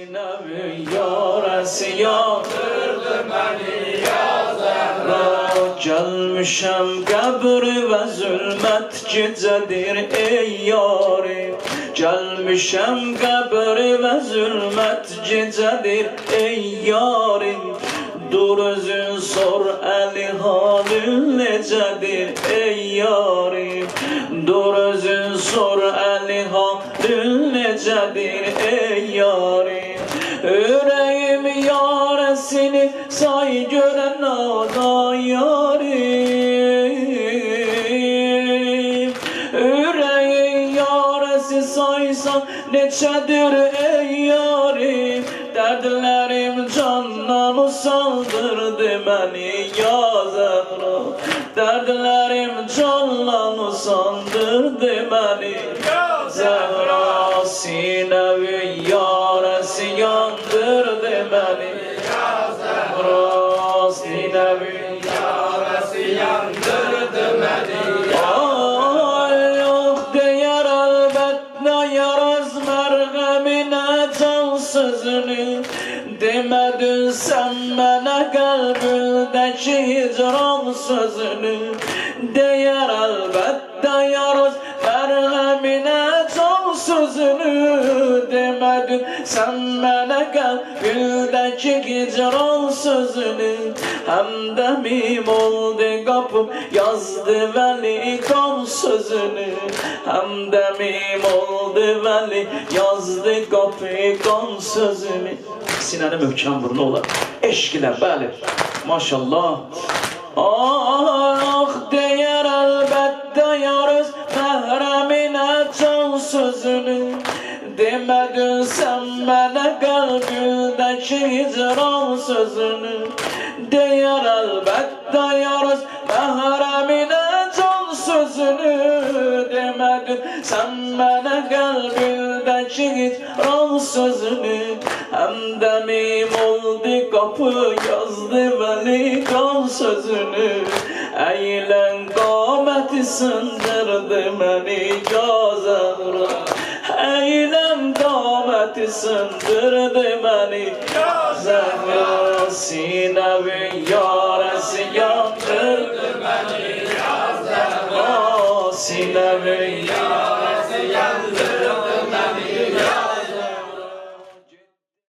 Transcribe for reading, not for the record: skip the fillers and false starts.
Sinevi yaresi yandırdı beni ya Zehra. Gelmişem kabri ve zulmet gecedir ey yarim. Gelmişem kabri ve zulmet gecedir ey yarim. Dur özün sor eli halin necedir ey yarim. Dur özün sor eli halin necedir ey yarim. Yüreğim yaresini say gören ada yarim. Yüreğin yaresi saysan neçedir ey yarim. Dertlerim canlanı saldırdı beni ya Zehra. Dertlerim canlanı sandırdı beni ya Zehra. Sinevi yaresi yandırdı beni ya Zehra. Sinevi yaresi yandırdı beni ya Zehra. Yok değer elbette yaraz merhemine can sözünü. Demedin sen bana kalbindeki hicran sözünü. Değer elbette yaraz merhemine can sözünü. Demedin sen bana kalbindeki hicran sözünü. Hem de mim oldu kapım yazdı veli kan sözünü. Hem de mim oldu veli yazdı kapı kan sözünü. Sinene möhkəm vurun olar. Eşq ilə, bəli. Maşallah. Ah, deyər əlbəttə yarız məhrəminə can sözünü. Demədin sən mənə qəlbindəki hicran sözünü. Deyər əlbəttə yarız məhrəminə can sözünü. Demədin sən mənə qəlbindəki hicran sözünü. Hem de mim oldu kapı yazdı veli kan sözünü. Eğlen kâmeti sındırdı beni ya Zehra. Eğlen kâmeti sındırdı beni ya Zehra. Sinevi yaresi yandırdı beni ya Zehra. Sinevi yaresi yandırdı